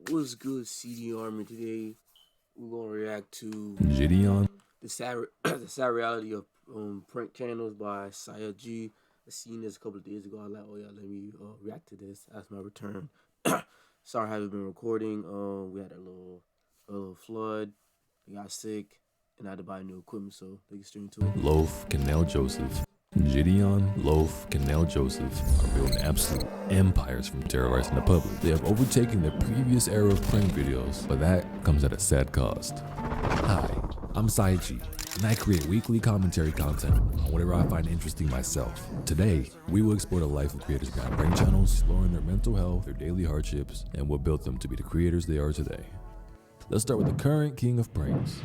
What's good, CD Army? Today we're gonna react to Gideon. the sad the sad reality of prank channels by Saya G. I seen this a couple of days ago. I was like, oh yeah, let me react to this as my return. Sorry, I haven't been recording. We had a little flood. I got sick, and I had to buy new equipment, so they can straight into it. Loaf, Canal Joseph. Gideon, Loaf, Canal Joseph are building absolute empires from terrorizing the public. They have overtaken their previous era of prank videos, but that comes at a sad cost. Hi, I'm Saichi, and I create weekly commentary content on whatever I find interesting myself. Today, we will explore the life of creators behind prank channels, exploring their mental health, their daily hardships, and what built them to be the creators they are today. Let's start with the current king of pranks.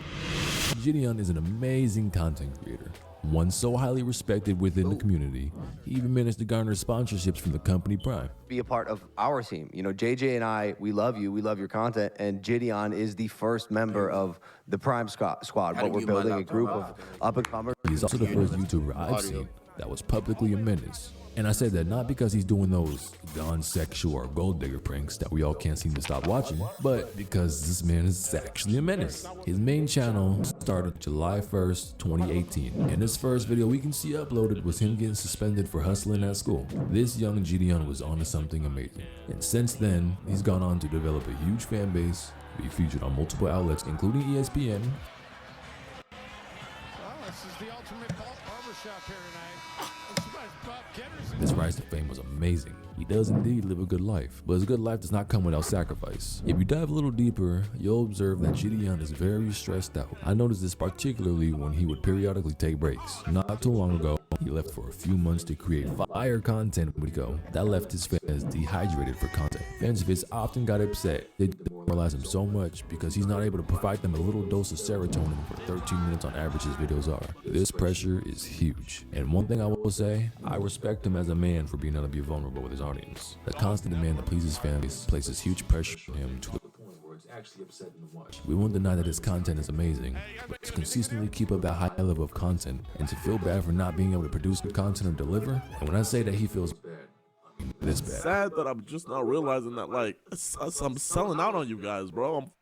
Gideon is an amazing content creator, one so highly respected within the community, he even managed to garner sponsorships from the company Prime. Be a part of our team. You know, JJ and I, we love you, we love your content, and Gideon is the first member of the Prime squad, but we're building a group of up-and-comers. He's also the first YouTuber I've seen that was publicly a menace. And I said that not because he's doing those gone sexual or gold digger pranks that we all can't seem to stop watching, but because this man is actually a menace. His main channel started July 1st, 2018. And his first video we can see uploaded was him getting suspended for hustling at school. This young Gideon was onto something amazing. And since then, he's gone on to develop a huge fan base, be featured on multiple outlets including ESPN. This is the ultimate barbershop here tonight. This rise to fame was amazing. He does indeed live a good life, but his good life does not come without sacrifice. If you dive a little deeper, you'll observe that Gideon is very stressed out. I noticed this particularly when he would periodically take breaks. Not too long ago, he left for a few months to create fire content with Go. That left his fans dehydrated for content. Fans of his often got upset. They demoralize him so much because he's not able to provide them a little dose of serotonin for 13 minutes on average his videos are. This pressure is huge. And one thing I will say, I respect him as a man for being able to be vulnerable with his audience. The constant demand to please his fans places huge pressure on him to the point where it's actually upsetting to watch. We won't deny that his content is amazing, but to consistently keep up that high level of content and to feel bad for not being able to produce good content or deliver, and when I say that he feels bad, I mean this bad. Sad that I'm just not realizing that, like, I'm selling out on you guys, bro.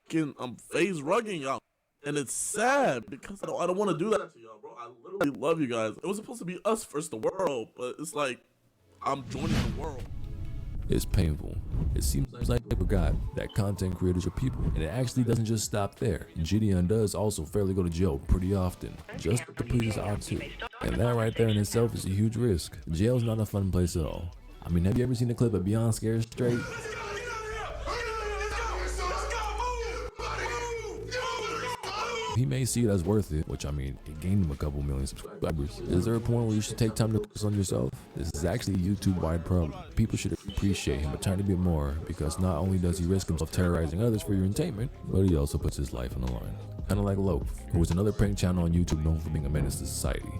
I'm phase rugging y'all, and it's sad because I don't want to do that to y'all, bro. I literally love you guys. It was supposed to be us versus the world, but it's like I'm joining the world. It's painful. It seems like they forgot that content creators are people, and it actually doesn't just stop there. Gideon does also fairly go to jail pretty often, just to please his audience too. And that right there in itself is a huge risk. Jail's not a fun place at all. I mean, have you ever seen a clip of Beyond Scared Straight? He may see it as worth it, which I mean, it gained him a couple million subscribers. Is there a point where you should take time to focus on yourself? This is actually a YouTube-wide problem. People should appreciate him a tiny bit more because not only does he risk himself terrorizing others for your entertainment, but he also puts his life on the line. Kind of like Loaf, who is another prank channel on YouTube known for being a menace to society.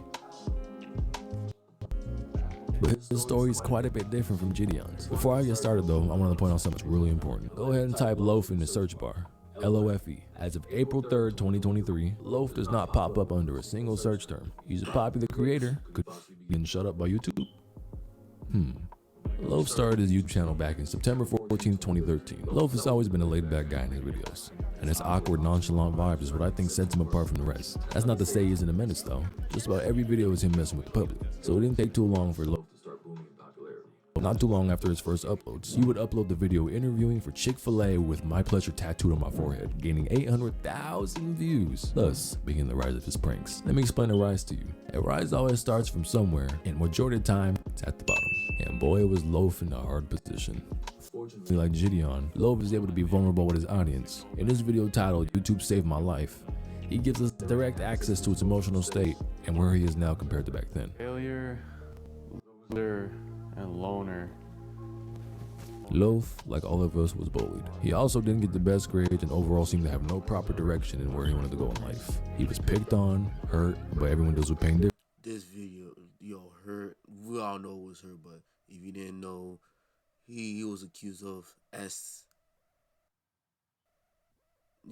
But his story is quite a bit different from Gideon's. Before I get started though, I want to point out something really important. Go ahead and type Loaf in the search bar. LOFE. As of April 3rd, 2023, Loaf does not pop up under a single search term. He's a popular creator. Could be getting shut up by YouTube? Loaf started his YouTube channel back in September 14, 2013. Loaf has always been a laid-back guy in his videos, and his awkward, nonchalant vibe is what I think sets him apart from the rest. That's not to say he isn't a menace though. Just about every video is him messing with the public, so it didn't take too long for Loaf to start booming in popularity. Not too long after his first uploads, he would upload the video interviewing for Chick-fil-A with "My Pleasure" tattooed on my forehead, gaining 800,000 views, thus beginning the rise of his pranks. Let me explain the rise to you. A rise always starts from somewhere, and majority of the time, it's at the bottom. And boy, was Loaf in a hard position. Fortunately, like Gideon, Loaf is able to be vulnerable with his audience. In this video titled "YouTube Saved My Life," he gives us direct access to its emotional state and where he is now compared to back then. Failure, loser, and loner. Loaf, like all of us, was bullied. He also didn't get the best grades and overall seemed to have no proper direction in where he wanted to go in life. He was picked on, hurt, but everyone deals with pain differently. This video, hurt. We all know it was her, but if you didn't know, he was accused of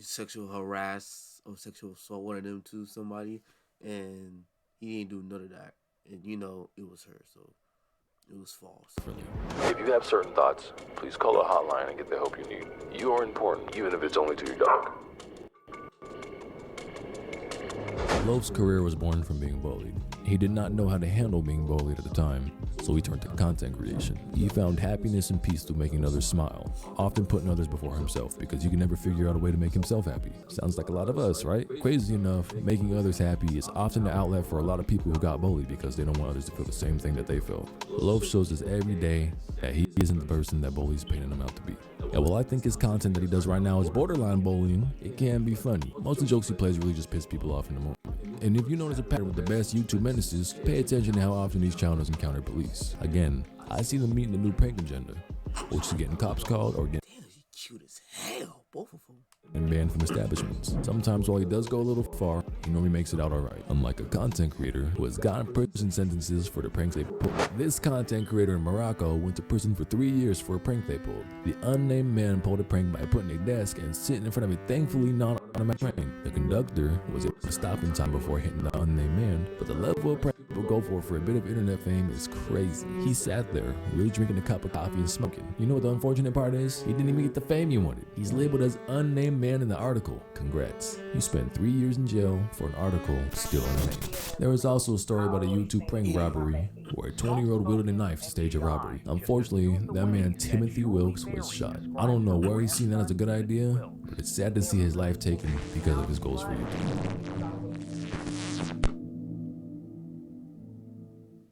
sexual harass or sexual assault, one of them to somebody, and he didn't do none of that. And it was her, so It was false. If you have certain thoughts, please call a hotline and get the help you need. You are important, even if it's only to your dog. Love's career was born from being bullied. He did not know how to handle being bullied at the time, so he turned to content creation. He found happiness and peace through making others smile, often putting others before himself because he can never figure out a way to make himself happy. Sounds like a lot of us, right? Crazy enough, making others happy is often the outlet for a lot of people who got bullied because they don't want others to feel the same thing that they felt. Love shows us every day that he isn't the person that bullies painted him out to be. And while I think his content that he does right now is borderline bullying, it can be funny. Most of the jokes he plays really just piss people off in the moment. And if you notice a pattern with the best YouTube menaces, pay attention to how often these channels encounter police. Again, I see them meeting the new prank agenda, which is getting cops called or getting Damn, she cute as hell, both of them. and banned from establishments. Sometimes while he does go a little far, he normally makes it out alright, unlike a content creator who has gotten prison sentences for the pranks they pulled. This content creator in Morocco went to prison for 3 years for a prank they pulled. The unnamed man pulled a prank by putting a desk and sitting in front of a thankfully non-automatic train. The conductor was able to stop in time before hitting the unnamed man, but the level of prank people go for a bit of internet fame is crazy. He sat there, really drinking a cup of coffee and smoking. You know what the unfortunate part is? He didn't even get the fame he wanted. He's labeled as unnamed man in the article. Congrats. You spent 3 years in jail for an article still unnamed. There was also a story about a YouTube prank robbery where a 20-year-old wielded a knife to stage a robbery. Unfortunately, that man Timothy Wilkes was shot. I don't know where he's seen that as a good idea, but it's sad to see his life taken because of his goals for YouTube.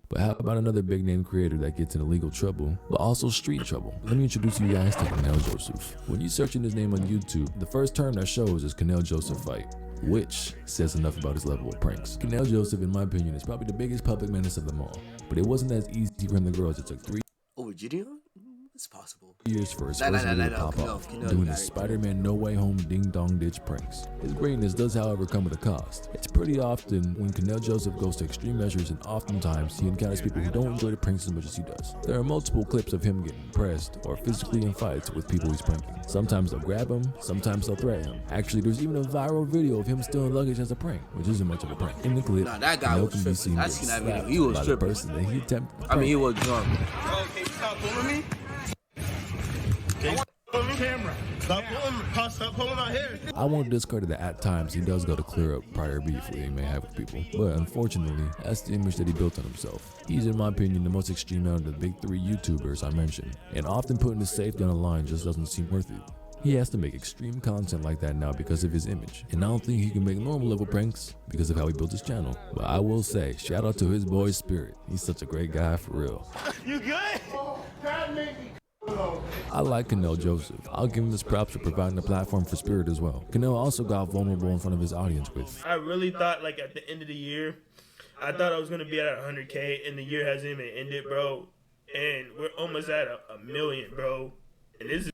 But how about another big name creator that gets in illegal trouble, but also street trouble? Let me introduce you guys to Canal Joseph. When you search in his name on YouTube, the first term that shows is Canal Joseph Fight, which says enough about his level of pranks. Canal Joseph, in my opinion, is probably the biggest public menace of them all, but it wasn't as easy for him to grow as it took 3 Over Gideon? It's possible. years for his first video to pop off, doing his Spider-Man No Way Home Ding Dong Ditch pranks. His greatness does, however, come with a cost. It's pretty often when Canal Joseph goes to extreme measures, and oftentimes he encounters people who don't enjoy the pranks as much as he does. There are multiple clips of him getting pressed or physically in fights with people he's pranking. Sometimes they'll grab him, sometimes they'll threaten him. Actually, there's even a viral video of him stealing luggage as a prank, which isn't much of a prank. In the clip, Nah, that guy Canal was can be tripping. seen I getting seen that video. slapped He was by the tripping. person that he attempted to I mean, he prank. was drunk. Okay, stop pulling me. Pull the camera. Stop pulling my hair. I won't discredit that at times he does go to clear up prior beef that he may have with people, but unfortunately, that's the image that he built on himself. He's, in my opinion, the most extreme out of the big 3 YouTubers I mentioned, and often putting his safety on the line just doesn't seem worth it. He has to make extreme content like that now because of his image, and I don't think he can make normal level pranks because of how he built his channel. But I will say, shout out to his boy Spirit. He's such a great guy for real. You good? I like Canal Joseph. I'll give him his props for providing a platform for Spirit as well. Canal also got vulnerable in front of his audience with, I really thought, like, at the end of the year, I thought I was going to be at 100K, and the year hasn't even ended, bro. And we're almost at a million, bro. And this is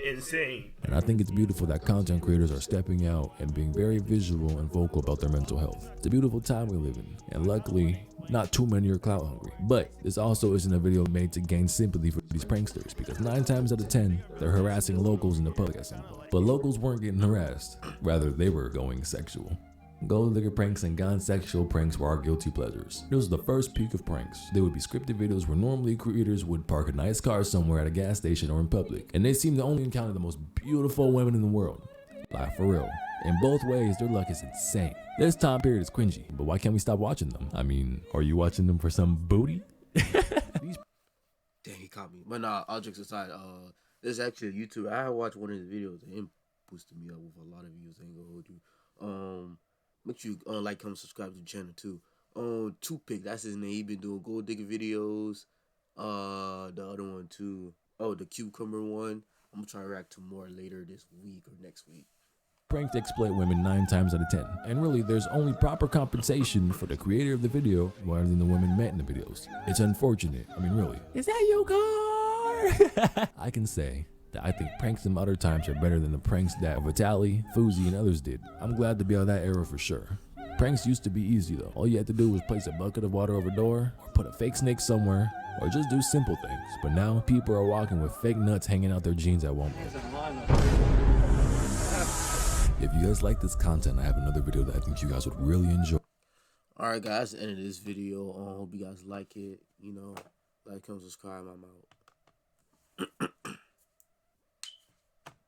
insane. and I think it's beautiful that content creators are stepping out and being very visual and vocal about their mental health. It's a beautiful time we live in, and luckily, not too many are clout hungry. But this also isn't a video made to gain sympathy for these pranksters, because 9 times out of 10, they're harassing locals in the public at some point. But locals weren't getting harassed, rather they were going sexual. Gold digger pranks and gone sexual pranks were our guilty pleasures. It was the first peak of pranks. They would be scripted videos where normally creators would park a nice car somewhere at a gas station or in public, and they seemed to only encounter the most beautiful women in the world. Like, for real. In both ways, their luck is insane. This time period is cringy, but why can't we stop watching them? I mean, are you watching them for some booty? Dang, he caught me. But nah, all jokes aside, there's actually a YouTuber. I watched one of his videos and him boosted me up with a lot of views. I ain't gonna hold you. Make sure you like, comment, subscribe to the channel too. Toothpick, that's his name. He been doing gold digger videos. The other one too. Oh, the cucumber one. I'm gonna try to react to more later this week or next week. Pranks exploit women 9 times out of 10. And really, there's only proper compensation for the creator of the video rather than the women met in the videos. It's unfortunate. I mean, really. Is that your car? I can say that I think pranks in modern times are better than the pranks that Vitaly, Fuzi, and others did. I'm glad to be out of that era for sure. Pranks used to be easy though. All you had to do was place a bucket of water over a door, or put a fake snake somewhere, or just do simple things. But now, people are walking with fake nuts hanging out their jeans at Walmart. If you guys like this content, I have another video that I think you guys would really enjoy. Alright guys, that's the end of this video. Hope you guys like it. You know, Like, come subscribe. I'm out.